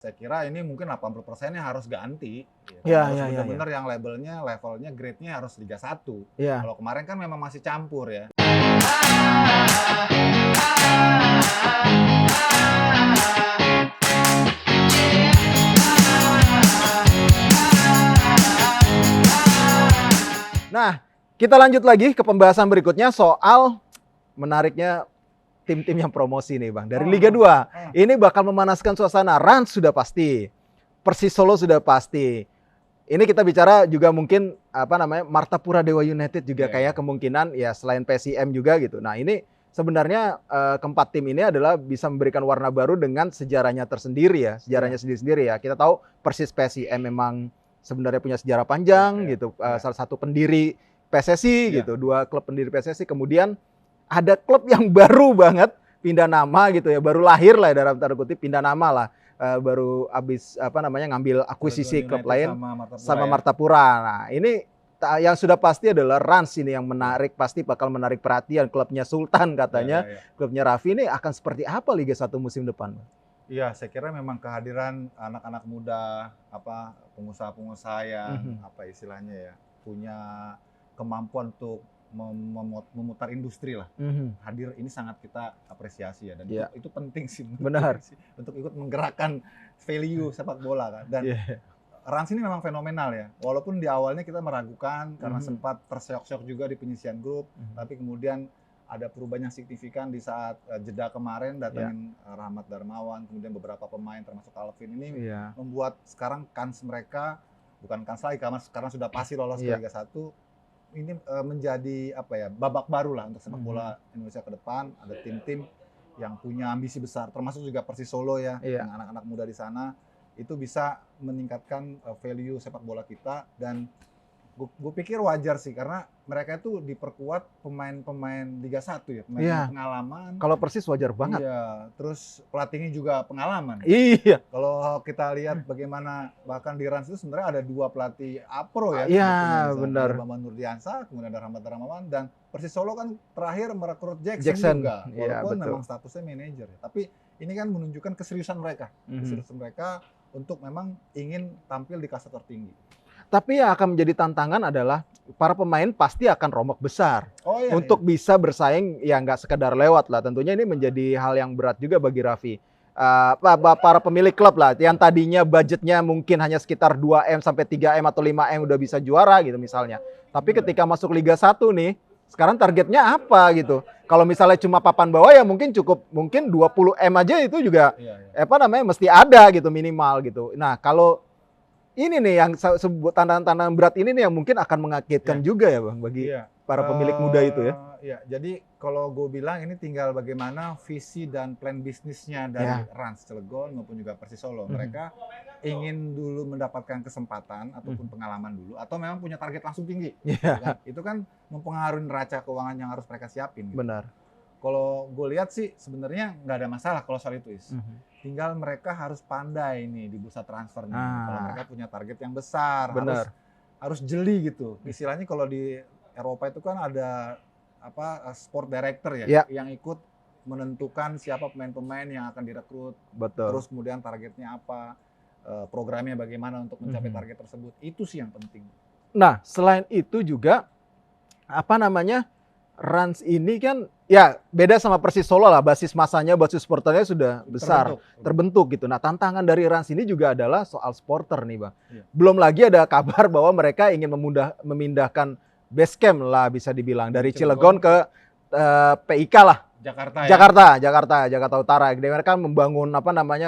Saya kira ini mungkin 80%-nya harus ganti, gitu. Iya Harus iya iya iya. benar-benar yang levelnya, grade-nya harus Liga 1. Iya. Kalau kemarin kan memang masih campur ya. Nah, kita lanjut lagi ke pembahasan berikutnya soal menariknya tim-tim yang promosi nih Bang. Dari Liga 2, ini bakal memanaskan suasana. Rans sudah pasti, Persis Solo sudah pasti. Ini kita bicara juga mungkin Martapura Dewa United juga kayak kemungkinan ya selain PSIM juga gitu. Nah ini sebenarnya keempat tim ini adalah bisa memberikan warna baru dengan sejarahnya tersendiri ya, sejarahnya sendiri-sendiri ya. Kita tahu Persis PSIM memang sebenarnya punya sejarah panjang gitu. Salah satu pendiri PSSI gitu, dua klub pendiri PSSI. Kemudian ada klub yang baru banget pindah nama gitu ya, baru lahir lah dalam tanda kutip pindah nama lah. Baru habis ngambil akuisisi klub lain sama Martapura. Nah, ini yang sudah pasti adalah Rans ini yang menarik, pasti bakal menarik perhatian klubnya Sultan katanya. Klubnya Raffi ini akan seperti apa Liga 1 musim depan? Iya, saya kira memang kehadiran anak-anak muda, pengusaha-pengusaha yang istilahnya ya, punya kemampuan untuk memutar industri lah. Hadir ini sangat kita apresiasi ya, dan itu penting sih. Benar. Untuk ikut menggerakkan value sepak bola kan. Dan Rans ini memang fenomenal ya. Walaupun di awalnya kita meragukan karena sempat terseok-seok juga di penyisian grup, tapi kemudian ada perubahan yang signifikan di saat jeda kemarin datangin Rahmat Darmawan, kemudian beberapa pemain termasuk Alvin ini membuat sekarang kans mereka bukan kans lagi karena sudah pasti lolos ke Liga 1. Ini menjadi babak baru lah untuk sepak bola Indonesia ke depan. Ada tim-tim yang punya ambisi besar, termasuk juga Persis Solo ya, dengan anak-anak muda di sana, itu bisa meningkatkan value sepak bola kita. Dan gue pikir wajar sih, karena mereka itu diperkuat pemain-pemain Liga 1 ya, pemain pengalaman. Kalau Persis wajar banget. Iya, terus pelatihnya juga pengalaman. Iya. Kalau kita lihat bagaimana bahkan di Rans itu sebenarnya ada 2 pelatih Apro ya. Iya, benar. Bambang Nurdiansa, kemudian ada Rahmat Darmawan, dan Persis Solo kan terakhir merekrut Jackson juga. Walaupun memang statusnya manajer ya. Tapi ini kan menunjukkan keseriusan mereka. Keseriusan mereka untuk memang ingin tampil di kasta tertinggi. Tapi yang akan menjadi tantangan adalah para pemain pasti akan rombak besar untuk bisa bersaing ya nggak sekedar lewat lah. Tentunya ini menjadi hal yang berat juga bagi Raffi. Para pemilik klub lah yang tadinya budgetnya mungkin hanya sekitar 2M sampai 3M atau 5M udah bisa juara gitu misalnya. Tapi ketika masuk Liga 1 nih, sekarang targetnya apa gitu. Kalau misalnya cuma papan bawah ya mungkin 20M aja itu juga mesti ada gitu minimal gitu. Nah, kalau ini nih yang sebut tantangan berat ini nih yang mungkin akan mengagetkan juga ya Bang bagi para pemilik muda itu ya. Iya, jadi kalau gue bilang ini tinggal bagaimana visi dan plan bisnisnya dari Rans Cilegon maupun juga Persis Solo. Mereka ingin dulu mendapatkan kesempatan ataupun pengalaman dulu, atau memang punya target langsung tinggi. Kan? Itu kan mempengaruhi neraca keuangan yang harus mereka siapin. Gitu. Benar. Kalau gue lihat sih sebenarnya nggak ada masalah kalau soal itu, tinggal mereka harus pandai nih di bursa transfer nih. Kalau mereka punya target yang besar, harus jeli gitu. Istilahnya kalau di Eropa itu kan ada sport director ya, yang ikut menentukan siapa pemain-pemain yang akan direkrut. Betul. Terus kemudian targetnya apa, programnya bagaimana untuk mencapai target tersebut. Itu sih yang penting. Nah, selain itu juga Rans ini kan ya beda sama Persis Solo lah, basis masanya, basis supporternya sudah besar, terbentuk gitu. Nah, tantangan dari Rans ini juga adalah soal supporter nih Bang. Belum lagi ada kabar bahwa mereka ingin memindahkan base camp lah bisa dibilang dari Cilegon ke PIK lah. Jakarta Utara. Jadi mereka membangun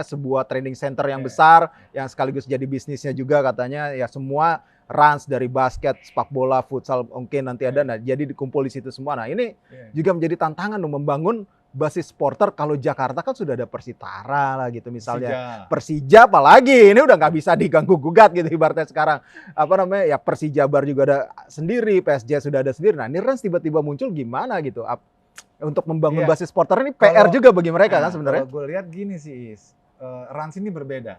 sebuah training center yang besar yang sekaligus jadi bisnisnya juga katanya ya semua Rans dari basket, sepak bola, futsal mungkin nanti ada. Nah, jadi dikumpul di situ semua. Nah, ini juga menjadi tantangan membangun basis supporter. Kalau Jakarta kan sudah ada Persitara lah gitu misalnya. Persija apalagi ini udah nggak bisa diganggu gugat gitu ibaratnya sekarang. Ya Persijabar juga ada sendiri, PSG sudah ada sendiri. Nah, ini Rans tiba-tiba muncul gimana gitu? Untuk membangun basis supporter ini PR juga bagi mereka kan sebenarnya. Kalau gue lihat gini sih, Rans ini berbeda.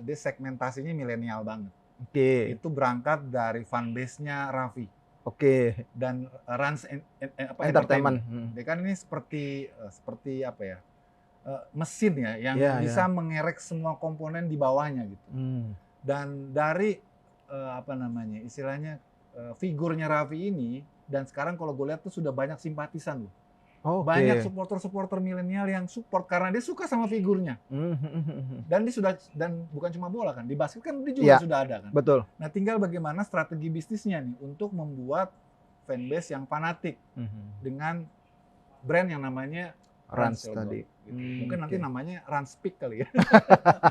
Dia segmentasinya milenial banget. Itu berangkat dari fanbase-nya Raffi. Dan Rans Entertainment. Dia kan ini seperti mesin ya yang bisa mengerek semua komponen di bawahnya gitu. Dan dari apa namanya istilahnya figurnya Raffi ini, dan sekarang kalau gue lihat tuh sudah banyak simpatisan loh. Banyak supporter milenial yang support karena dia suka sama figurnya. Dan dia sudah, dan bukan cuma bola kan, di basket kan dia juga sudah ada kan. Betul. Nah tinggal bagaimana strategi bisnisnya nih untuk membuat fanbase yang fanatik dengan brand yang namanya Rans tadi. Gitu. Mungkin nanti namanya Rans Peak kali ya.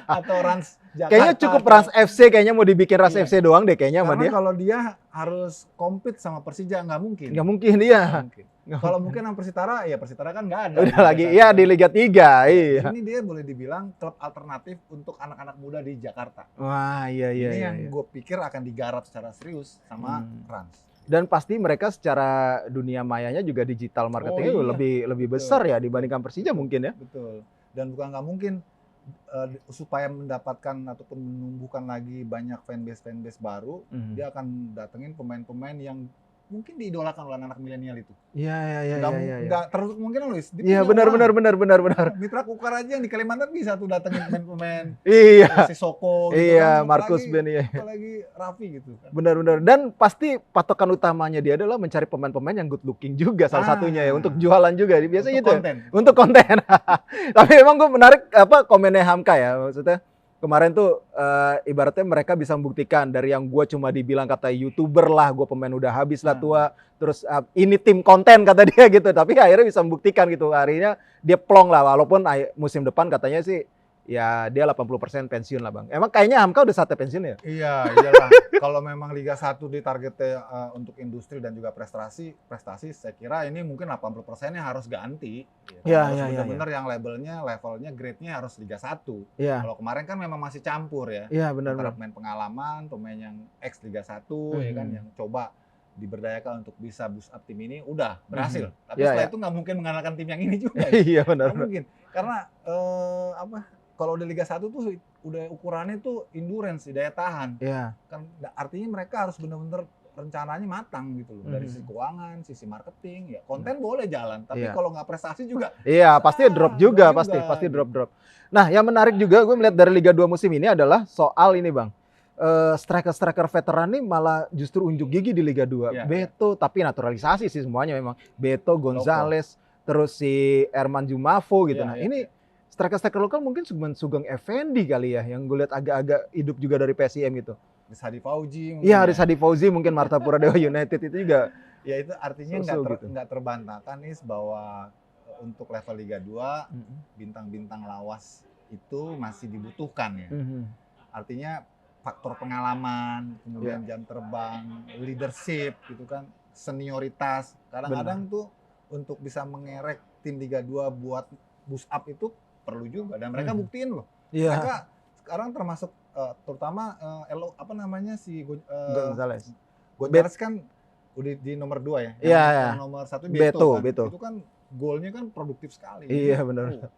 Atau Rans Jakarta. Kayaknya cukup Rans FC, kayaknya mau dibikin Rans FC doang deh kayaknya sama dia. Karena kalau dia harus compete sama Persija nggak mungkin. Nggak mungkin, iya. Kalau mungkin sama Persitara, ya Persitara kan nggak ada. Udah lagi, iya di Liga 3, iya. Ini dia boleh dibilang klub alternatif untuk anak-anak muda di Jakarta. Wah, iya. Ini yang gue pikir akan digarap secara serius sama Rans. Dan pasti mereka secara dunia mayanya juga digital marketingnya lebih besar ya dibandingkan Persija mungkin ya. Betul. Dan bukan nggak mungkin supaya mendapatkan ataupun menumbuhkan lagi banyak fanbase baru, dia akan datengin pemain-pemain yang mungkin diidolakan oleh anak milenial itu. Iya. Nggak terus kemungkinan Luis. Iya benar. Mitra Kukar aja yang di Kalimantan bisa tuh datengin pemain-pemain. Iya. Si Soko gitu iya, kan. Marcus Ben iya. Apalagi Raffi gitu kan. Benar. Dan pasti patokan utamanya dia adalah mencari pemain-pemain yang good looking juga salah satunya ya untuk jualan juga. Biasanya untuk itu. Konten. Untuk konten. Tapi emang gue menarik komennya Hamka ya, maksudnya kemarin tuh ibaratnya mereka bisa membuktikan dari yang gue cuma dibilang kata YouTuber lah, gue pemain udah habis lah tua, terus ini tim konten kata dia gitu, tapi akhirnya bisa membuktikan gitu, akhirnya dia plong lah, walaupun musim depan katanya sih ya dia 80% pensiun lah bang. Emang kayaknya Hamka udah saatnya pensiun ya? Iyalah. Kalau memang Liga 1 ditargetnya untuk industri dan juga prestasi saya kira ini mungkin 80%-nya harus ganti. Iya. Benar-benar yang levelnya grade-nya harus Liga 1. Iya. Kalau kemarin kan memang masih campur ya. Iya benar. Antara pemain pengalaman, pemain yang ex Liga 1 ya kan yang coba diberdayakan untuk bisa boost up tim ini udah berhasil. Tapi setelah itu nggak mungkin mengandalkan tim yang ini juga. Iya benar. Nggak mungkin. Karena kalau di Liga 1 tuh udah ukurannya tuh endurance, daya tahan. Iya. Kan artinya mereka harus benar-benar rencananya matang gitu loh. Dari sisi keuangan, sisi marketing, ya konten boleh jalan, tapi kalau nggak prestasi juga. Iya, pasti drop juga, pasti drop. Nah, yang menarik juga gue melihat dari Liga 2 musim ini adalah soal ini, Bang. Striker veteran nih malah justru unjuk gigi di Liga 2. Beto, tapi naturalisasi sih semuanya memang. Beto, Gonzales, terus si Erman Jumafo gitu. Ini striker lokal mungkin Sugeng Effendi kali ya, yang gue lihat agak-agak hidup juga dari PSIM gitu. Rizadi Fauzi. Iya, Rizadi Fauzi mungkin Martapura Dewa United itu juga. Ya itu artinya nggak terbantahkan nih bahwa untuk level Liga 2 bintang-bintang lawas itu masih dibutuhkan ya. Artinya faktor pengalaman, kemudian jam terbang, leadership gitu kan, senioritas. Kadang-kadang tuh untuk bisa mengerek tim Liga 2 buat boost up itu perlu juga, dan mereka buktiin loh. Mereka sekarang termasuk terutama si Gonzales kan udah di nomor 2 ya. Yang nomor 1 Beto kan. Itu kan golnya kan produktif sekali. Iya benar.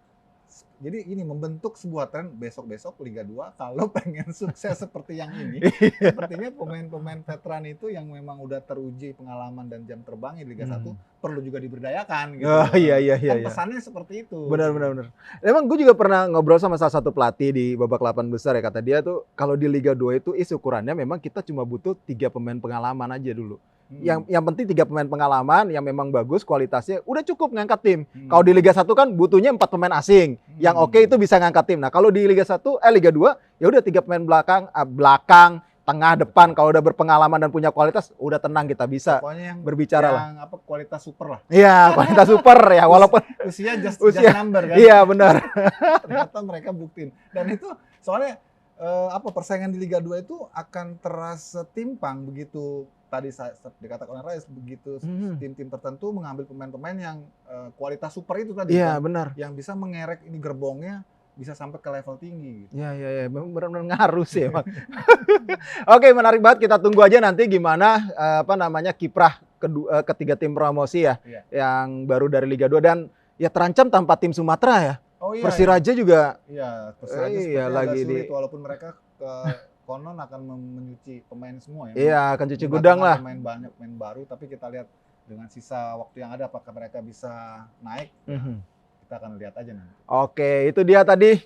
Jadi ini membentuk sebuah tren besok-besok Liga 2 kalau pengen sukses seperti yang ini. Sepertinya pemain-pemain veteran itu yang memang udah teruji pengalaman dan jam terbangnya di Liga 1 perlu juga diberdayakan gitu. Oh, iya. Pesannya seperti itu. Benar. Emang gue juga pernah ngobrol sama salah satu pelatih di babak 8 besar ya, kata dia tuh kalau di Liga 2 itu ukurannya memang kita cuma butuh 3 pemain pengalaman aja dulu. Yang penting 3 pemain pengalaman yang memang bagus kualitasnya udah cukup ngangkat tim. Kalau di Liga 1 kan butuhnya 4 pemain asing yang oke itu bisa ngangkat tim. Nah, kalau di Liga 2 ya udah 3 pemain belakang, tengah, depan. Kalau udah berpengalaman dan punya kualitas udah tenang kita bisa berbicara lah. Kualitas super lah. Iya, kualitas super ya walaupun usia just number kan. Iya, benar. Ternyata mereka buktiin. Dan itu soalnya persaingan di Liga 2 itu akan terasa timpang begitu tadi saya dikatakan oleh Rais, begitu tim-tim tertentu mengambil pemain-pemain yang kualitas super itu tadi. Iya, benar. Yang bisa mengerek ini gerbongnya bisa sampai ke level tinggi gitu. Iya, benar-benar ngaruh sih emang. Oke, menarik banget, kita tunggu aja nanti gimana kiprah ketiga tim promosi ya, yang baru dari Liga 2 dan ya terancam tanpa tim Sumatera ya. Persiraja juga. Iya, Persiraja lagi sulit walaupun mereka konon akan menyuci pemain semua ya. Iya, akan cuci gudang lah. Pemain baru, tapi kita lihat dengan sisa waktu yang ada apakah mereka bisa naik. kita akan lihat aja nanti. Oke, itu dia tadi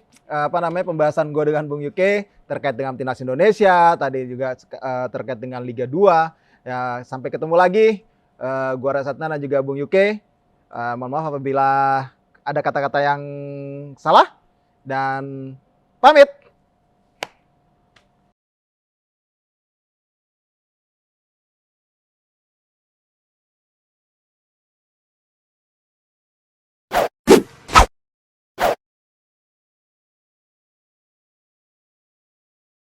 pembahasan gue dengan Bung Yuke terkait dengan Timnas Indonesia, tadi juga terkait dengan Liga 2. Ya, sampai ketemu lagi. Gua Rasatna dan juga Bung Yuke. Mohon maaf apabila ada kata-kata yang salah dan pamit.